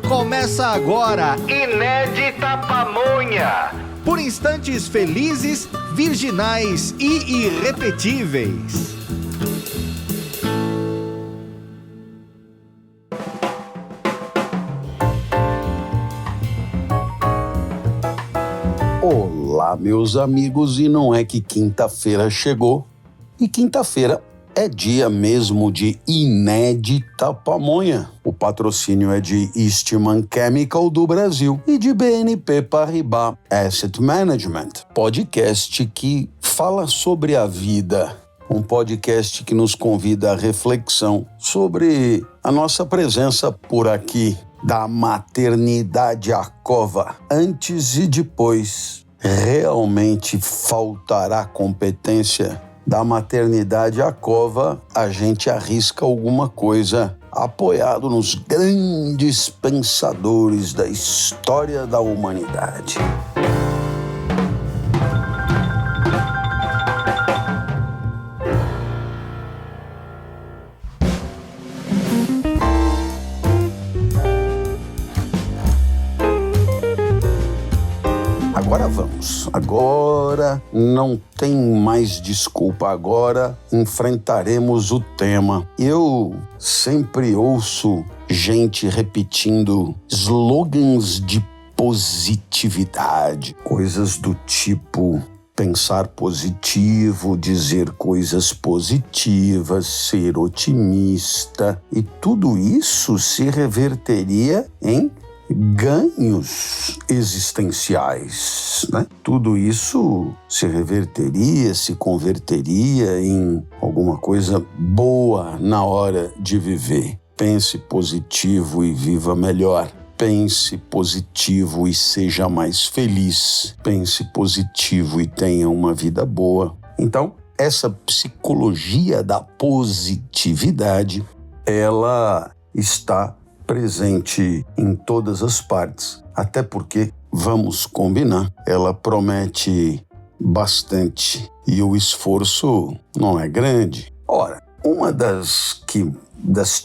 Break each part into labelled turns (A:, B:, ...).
A: Começa agora,
B: Inédita Pamonha.
A: Por instantes felizes, virginais e irrepetíveis.
C: Olá, meus amigos, e não é que quinta-feira chegou, e quinta-feira é dia mesmo de Inédita Pamonha. O patrocínio é de Eastman Chemical do Brasil e de BNP Paribas Asset Management, podcast que fala sobre a vida, um podcast que nos convida à reflexão sobre a nossa presença por aqui, da maternidade à cova, antes e depois. Realmente faltará competência? Da maternidade à cova, a gente arrisca alguma coisa, apoiado nos grandes pensadores da história da humanidade. Agora vamos. Agora não tem mais desculpa. Agora enfrentaremos o tema. Eu sempre ouço gente repetindo slogans de positividade. Coisas do tipo pensar positivo, dizer coisas positivas, ser otimista. E tudo isso se reverteria em ganhos existenciais, né? Tudo isso se reverteria, se converteria em alguma coisa boa na hora de viver. Pense positivo e viva melhor. Pense positivo e seja mais feliz. Pense positivo e tenha uma vida boa. Então, essa psicologia da positividade, ela está presente em todas as partes, até porque, vamos combinar, ela promete bastante e o esforço não é grande. Ora, uma das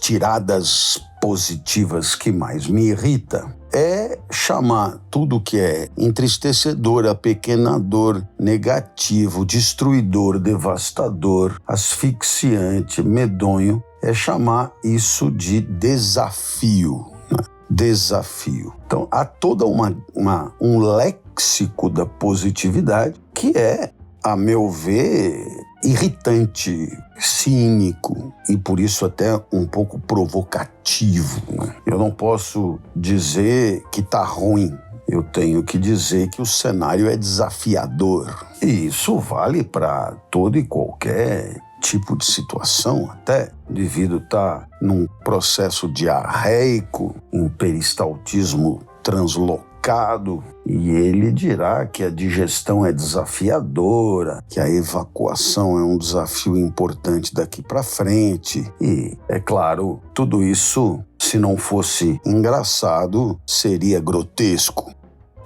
C: tiradas positivas que mais me irrita é chamar tudo que é entristecedor, apequenador, negativo, destruidor, devastador, asfixiante, medonho, é chamar isso de desafio, né? Desafio. Então, há toda um léxico da positividade que é, a meu ver, irritante, cínico e, por isso, até um pouco provocativo, né? Eu não posso dizer que está ruim. Eu tenho que dizer que o cenário é desafiador. E isso vale para todo e qualquer tipo de situação, até devido estar num processo diarreico, um peristaltismo translocado, e ele dirá que a digestão é desafiadora, que a evacuação é um desafio importante daqui para frente. E, é claro, tudo isso, se não fosse engraçado, seria grotesco.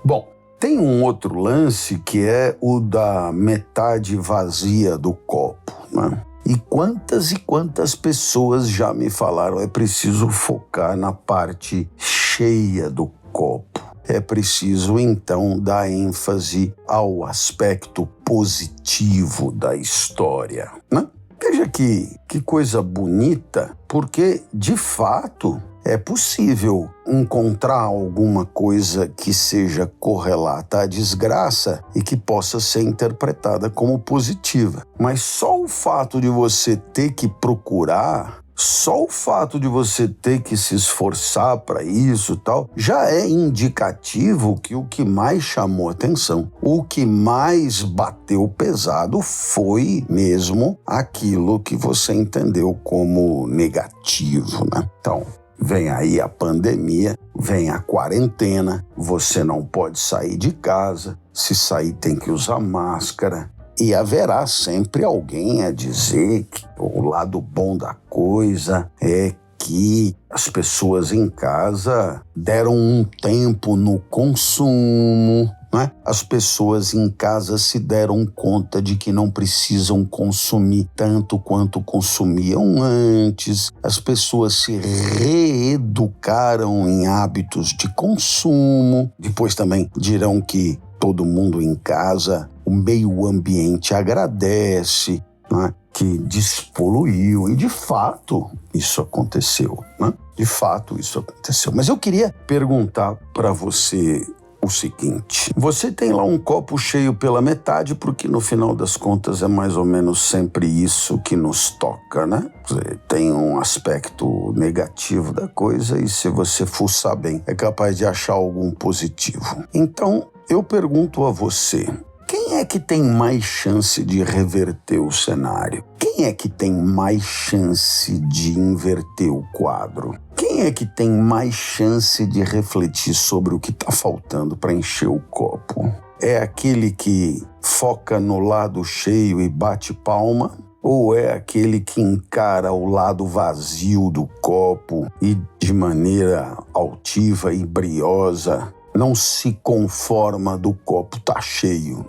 C: Bom, tem um outro lance que é o da metade vazia do copo, né? E quantas pessoas já me falaram: é preciso focar na parte cheia do copo. É preciso, então, dar ênfase ao aspecto positivo da história, né? Veja que coisa bonita, porque, de fato, é possível encontrar alguma coisa que seja correlata à desgraça e que possa ser interpretada como positiva. Mas só o fato de você ter que procurar, só o fato de você ter que se esforçar para isso e tal, já é indicativo que o que mais chamou atenção, o que mais bateu pesado foi mesmo aquilo que você entendeu como negativo, né? Então, vem aí a pandemia, vem a quarentena, você não pode sair de casa, se sair tem que usar máscara, e haverá sempre alguém a dizer que o lado bom da coisa é que as pessoas em casa deram um tempo no consumo, né? As pessoas em casa se deram conta de que não precisam consumir tanto quanto consumiam antes. As pessoas se reeducaram em hábitos de consumo. Depois também dirão que todo mundo em casa, o meio ambiente agradece, né? Que despoluiu. E de fato isso aconteceu, né? De fato isso aconteceu. Mas eu queria perguntar para você o seguinte: você tem lá um copo cheio pela metade, porque no final das contas é mais ou menos sempre isso que nos toca, né? Tem um aspecto negativo da coisa e se você fuçar bem, é capaz de achar algum positivo. Então, eu pergunto a você, quem é que tem mais chance de reverter o cenário? Quem é que tem mais chance de inverter o quadro? Quem é que tem mais chance de refletir sobre o que está faltando para encher o copo? É aquele que foca no lado cheio e bate palma? Ou é aquele que encara o lado vazio do copo e, de maneira altiva e briosa, não se conforma do copo tá cheio,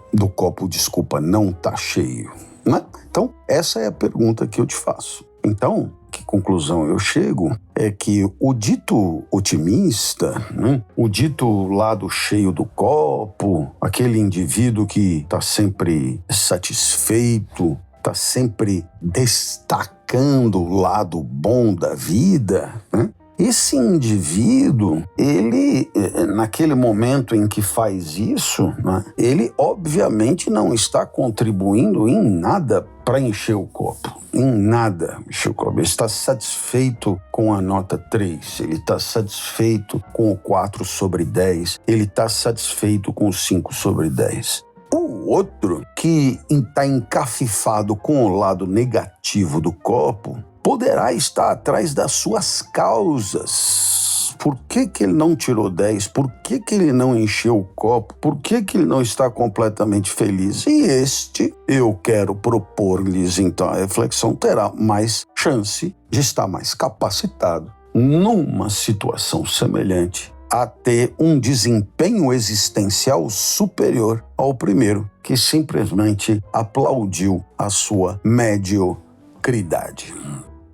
C: não tá cheio, né? Então, essa é a pergunta que eu te faço. Então, que conclusão eu chego é que o dito otimista, né? O dito lado cheio do copo, aquele indivíduo que está sempre satisfeito, está sempre destacando o lado bom da vida, né? Esse indivíduo, ele, naquele momento em que faz isso, né, ele obviamente não está contribuindo em nada para encher o copo. Em nada encher o copo. Ele está satisfeito com a nota 3, ele está satisfeito com o 4/10, ele está satisfeito com o 5/10. O outro, que está encafifado com o lado negativo do copo, poderá estar atrás das suas causas. Por que ele não tirou 10? Por que ele não encheu o copo? Por que ele não está completamente feliz? E eu quero propor-lhes, então, a reflexão terá mais chance de estar mais capacitado numa situação semelhante a ter um desempenho existencial superior ao primeiro, que simplesmente aplaudiu a sua mediocridade.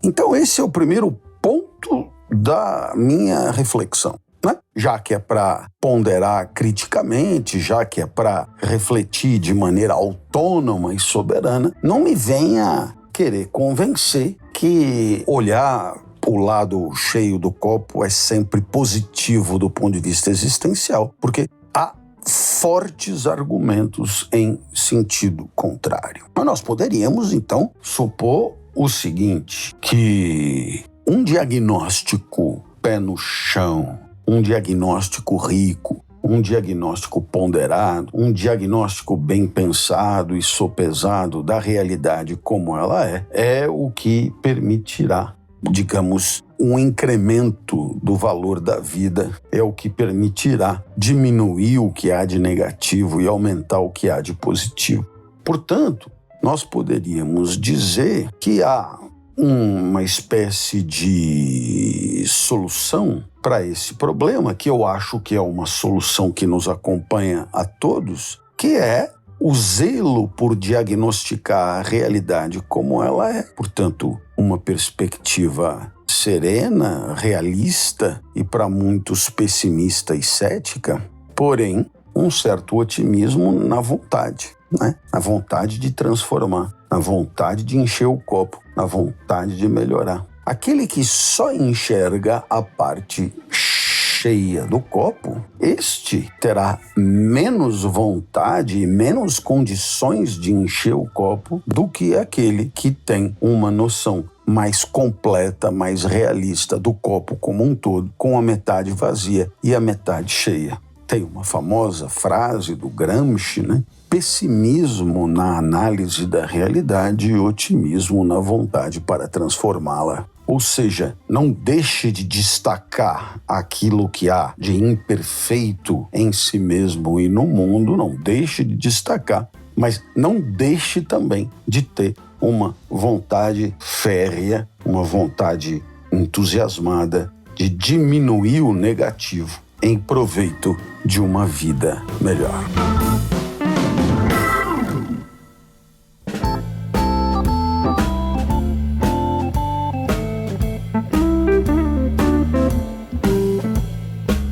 C: Então esse é o primeiro ponto da minha reflexão, né? Já que é para ponderar criticamente, já que é para refletir de maneira autônoma e soberana, não me venha querer convencer que olhar o lado cheio do copo é sempre positivo do ponto de vista existencial, porque há fortes argumentos em sentido contrário. Mas nós poderíamos, então, supor o seguinte, que um diagnóstico pé no chão, um diagnóstico rico, um diagnóstico ponderado, um diagnóstico bem pensado e sopesado da realidade como ela é o que permitirá, digamos, um incremento do valor da vida, é o que permitirá diminuir o que há de negativo e aumentar o que há de positivo. Portanto, nós poderíamos dizer que há uma espécie de solução para esse problema, que eu acho que é uma solução que nos acompanha a todos, que é o zelo por diagnosticar a realidade como ela é. Portanto, uma perspectiva serena, realista e para muitos pessimista e cética, porém um certo otimismo na vontade, né? Na vontade de transformar, na vontade de encher o copo, na vontade de melhorar. Aquele que só enxerga a parte cheia do copo, este terá menos vontade e menos condições de encher o copo do que aquele que tem uma noção mais completa, mais realista do copo como um todo, com a metade vazia e a metade cheia. Tem uma famosa frase do Gramsci, né? Pessimismo na análise da realidade e otimismo na vontade para transformá-la. Ou seja, não deixe de destacar aquilo que há de imperfeito em si mesmo e no mundo, não deixe de destacar, mas não deixe também de ter uma vontade férrea, uma vontade entusiasmada de diminuir o negativo em proveito de uma vida melhor.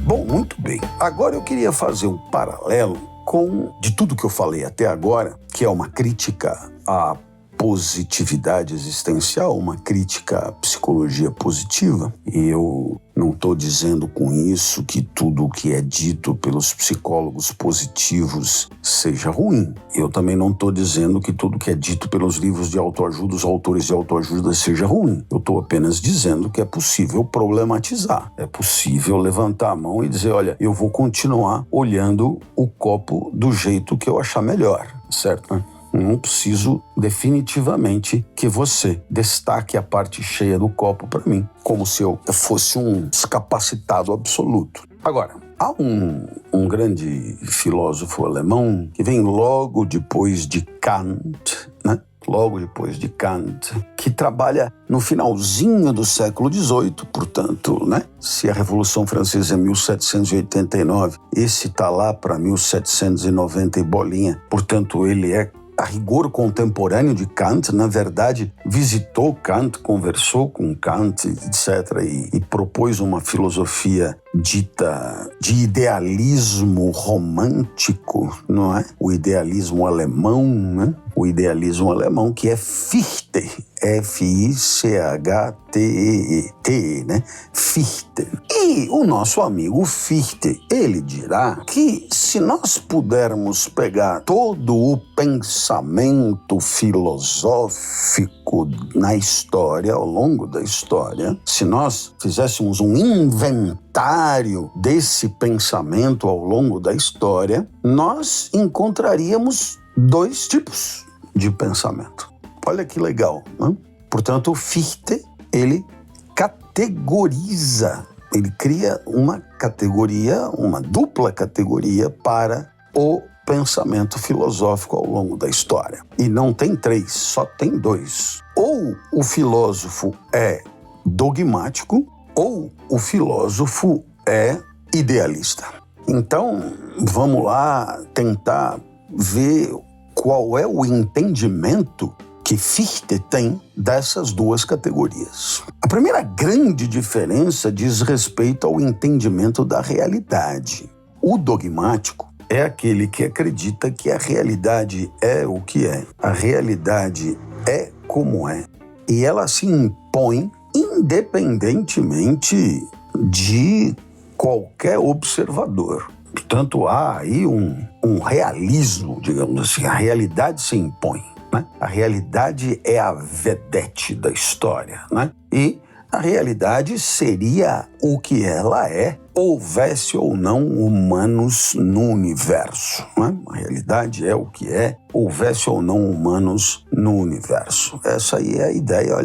C: Bom, muito bem. Agora eu queria fazer um paralelo de tudo que eu falei até agora, que é uma crítica à positividade existencial, uma crítica à psicologia positiva. E eu não estou dizendo com isso que tudo o que é dito pelos psicólogos positivos seja ruim. Eu também não estou dizendo que tudo que é dito pelos livros de autoajuda, os autores de autoajuda, seja ruim. Eu estou apenas dizendo que é possível problematizar. É possível levantar a mão e dizer, olha, eu vou continuar olhando o copo do jeito que eu achar melhor, certo, né? Não preciso definitivamente que você destaque a parte cheia do copo para mim, como se eu fosse um descapacitado absoluto. Agora, há um grande filósofo alemão que vem logo depois de Kant, né? Logo depois de Kant, que trabalha no finalzinho do século XVIII, portanto, né? Se a Revolução Francesa é 1789, esse está lá para 1790 e bolinha, portanto, ele é a rigor contemporâneo de Kant. Na verdade, visitou Kant, conversou com Kant, etc., e propôs uma filosofia dita de idealismo romântico, não é? O idealismo alemão, né? O idealismo alemão, que é Fichte, F-I-C-H-T-E-E, né? Fichte. E o nosso amigo Fichte, ele dirá que se nós pudermos pegar todo o pensamento filosófico na história, ao longo da história, se nós fizéssemos um inventário desse pensamento ao longo da história, nós encontraríamos dois tipos de pensamento. Olha que legal, né? Portanto, o Fichte, ele categoriza, ele cria uma categoria, uma dupla categoria para o pensamento filosófico ao longo da história. E não tem três, só tem dois. Ou o filósofo é dogmático, ou o filósofo é idealista. Então, vamos lá tentar ver qual é o entendimento que Fichte tem dessas duas categorias. A primeira grande diferença diz respeito ao entendimento da realidade. O dogmático é aquele que acredita que a realidade é o que é. A realidade é como é. E ela se impõe independentemente de qualquer observador. Portanto, há aí um realismo, digamos assim. A realidade se impõe, né? A realidade é a vedete da história, né? E a realidade seria o que ela é, houvesse ou não humanos no universo, né? A realidade é o que é, houvesse ou não humanos no universo. Essa aí é a ideia,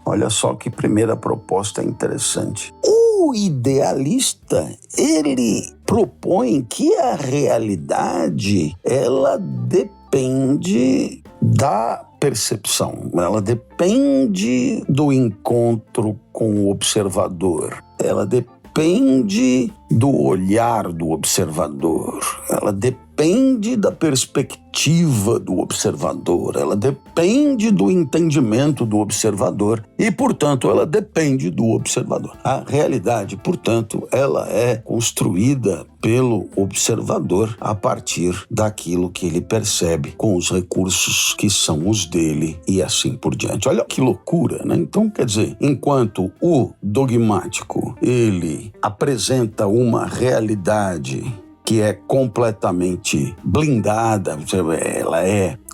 C: olha só que primeira proposta interessante. O idealista, ele propõe que a realidade, ela depende da percepção, ela depende do encontro com o observador, ela depende do olhar do observador, ela depende da perspectiva do observador, ela depende do entendimento do observador e, portanto, ela depende do observador. A realidade, portanto, ela é construída pelo observador a partir daquilo que ele percebe com os recursos que são os dele e assim por diante. Olha que loucura, né? Então, quer dizer, enquanto o dogmático, ele apresenta uma realidade que é completamente blindada,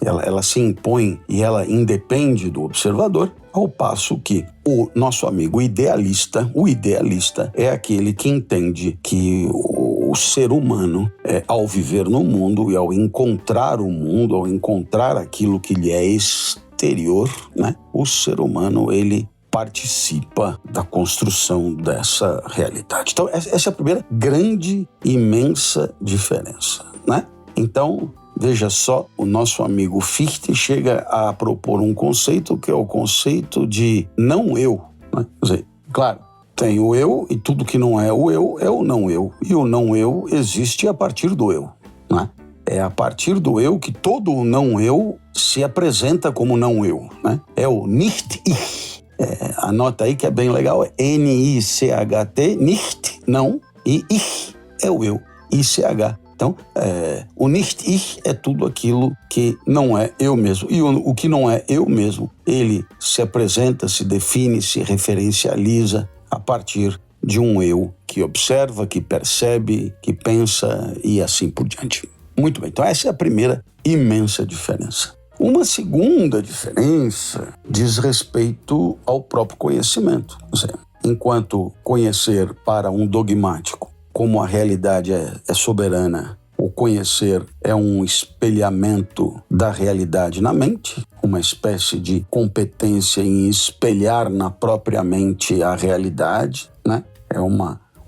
C: ela se impõe e ela independe do observador, ao passo que o nosso amigo idealista, o idealista é aquele que entende que o ser humano, ao viver no mundo e ao encontrar o mundo, ao encontrar aquilo que lhe é exterior, né, o ser humano, ele participa da construção dessa realidade. Então, essa é a primeira grande, imensa diferença, né? Então, veja só, o nosso amigo Fichte chega a propor um conceito que é o conceito de não eu, né? Quer dizer, claro, tem o eu, e tudo que não é o eu é o não eu. E o não eu existe a partir do eu, né? É a partir do eu que todo o não eu se apresenta como não eu, né? É o nicht ich. Anota aí que é bem legal, é N-I-C-H-T, nicht, não, e ich é o eu, I-C-H. Então, o nicht ich é tudo aquilo que não é eu mesmo. E o que não é eu mesmo, ele se apresenta, se define, se referencializa a partir de um eu que observa, que percebe, que pensa e assim por diante. Muito bem, então essa é a primeira imensa diferença. Uma segunda diferença diz respeito ao próprio conhecimento. Ou seja, enquanto conhecer para um dogmático, como a realidade é soberana, o conhecer é um espelhamento da realidade na mente, uma espécie de competência em espelhar na própria mente a realidade, né?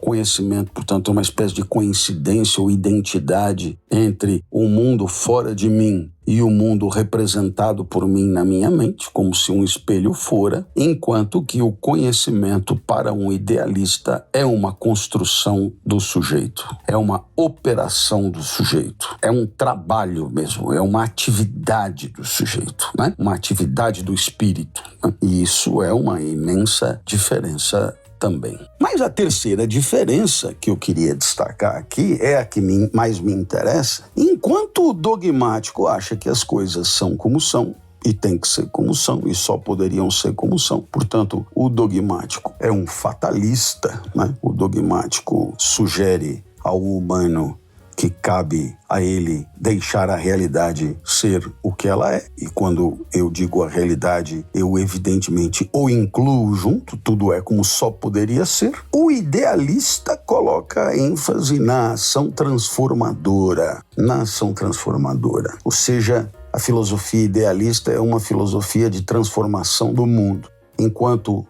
C: Conhecimento, portanto, é uma espécie de coincidência ou identidade entre o mundo fora de mim e o mundo representado por mim na minha mente, como se um espelho fora, enquanto que o conhecimento para um idealista é uma construção do sujeito, é uma operação do sujeito, é um trabalho mesmo, é uma atividade do sujeito, né? Uma atividade do espírito, né? E isso é uma imensa diferença também. Mas a terceira diferença que eu queria destacar aqui é a que mais me interessa. Enquanto o dogmático acha que as coisas são como são, e tem que ser como são, e só poderiam ser como são. Portanto, o dogmático é um fatalista, né? O dogmático sugere ao humano que cabe a ele deixar a realidade ser o que ela é. E quando eu digo a realidade, eu evidentemente o incluo junto, tudo é como só poderia ser. O idealista coloca ênfase na ação transformadora, Ou seja, a filosofia idealista é uma filosofia de transformação do mundo, enquanto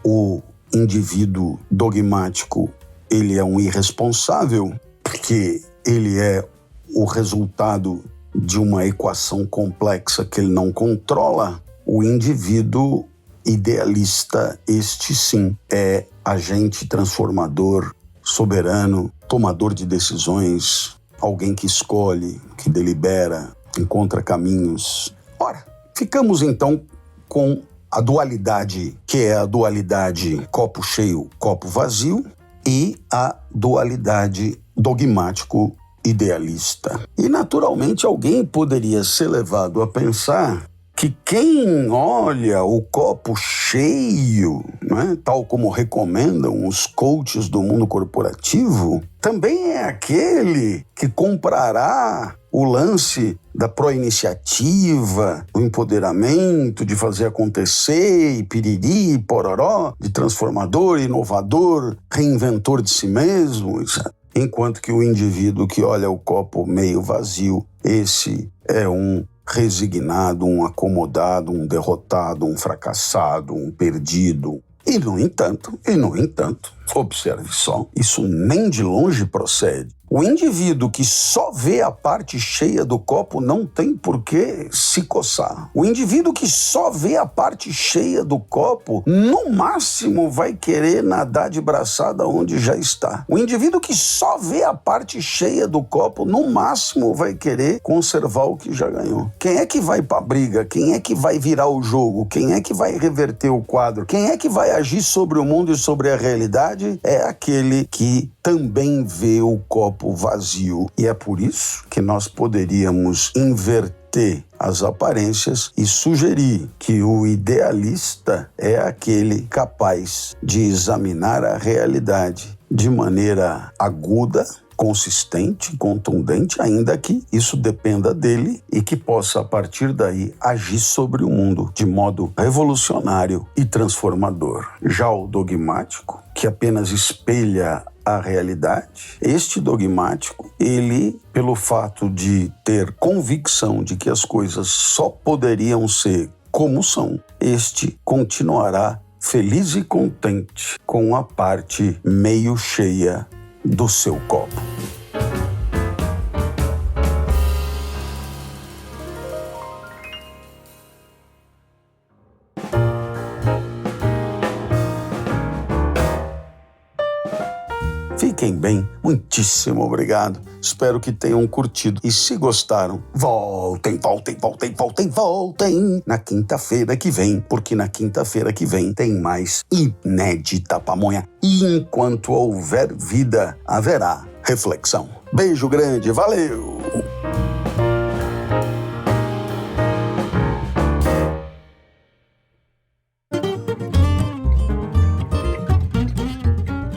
C: o indivíduo dogmático, ele é um irresponsável, porque ele é o resultado de uma equação complexa que ele não controla. O indivíduo idealista, este sim, é agente transformador, soberano, tomador de decisões, alguém que escolhe, que delibera, encontra caminhos. Ora, ficamos então com a dualidade, que é a dualidade copo cheio, copo vazio, e a dualidade dogmático idealista. E, naturalmente, alguém poderia ser levado a pensar que quem olha o copo cheio, né, tal como recomendam os coaches do mundo corporativo, também é aquele que comprará o lance da pró-iniciativa, do empoderamento, de fazer acontecer, e piriri, pororó, de transformador, inovador, reinventor de si mesmo, etc. Enquanto que o indivíduo que olha o copo meio vazio, esse é um resignado, um acomodado, um derrotado, um fracassado, um perdido. E, no entanto, observe só, isso nem de longe procede. O indivíduo que só vê a parte cheia do copo não tem por que se coçar. O indivíduo que só vê a parte cheia do copo, no máximo vai querer nadar de braçada onde já está. O indivíduo que só vê a parte cheia do copo, no máximo vai querer conservar o que já ganhou. Quem é que vai pra briga? Quem é que vai virar o jogo? Quem é que vai reverter o quadro? Quem é que vai agir sobre o mundo e sobre a realidade? É aquele que também vê o copo vazio. E é por isso que nós poderíamos inverter as aparências e sugerir que o idealista é aquele capaz de examinar a realidade de maneira aguda, consistente, contundente, ainda que isso dependa dele e que possa, a partir daí, agir sobre o mundo de modo revolucionário e transformador. Já o dogmático, que apenas espelha a realidade, este dogmático, ele, pelo fato de ter convicção de que as coisas só poderiam ser como são, este continuará feliz e contente com a parte meio cheia do seu copo. Fiquem bem, muitíssimo obrigado. Espero que tenham curtido. E se gostaram, voltem na quinta-feira que vem, porque na quinta-feira que vem tem mais Inédita Pamonha. E enquanto houver vida, haverá reflexão. Beijo grande, valeu!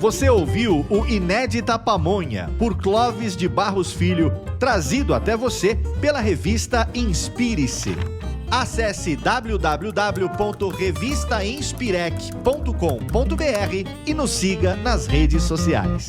A: Você ouviu o Inédita Pamonha, por Clóvis de Barros Filho, trazido até você pela revista Inspire-se. Acesse www.revistainspirec.com.br e nos siga nas redes sociais.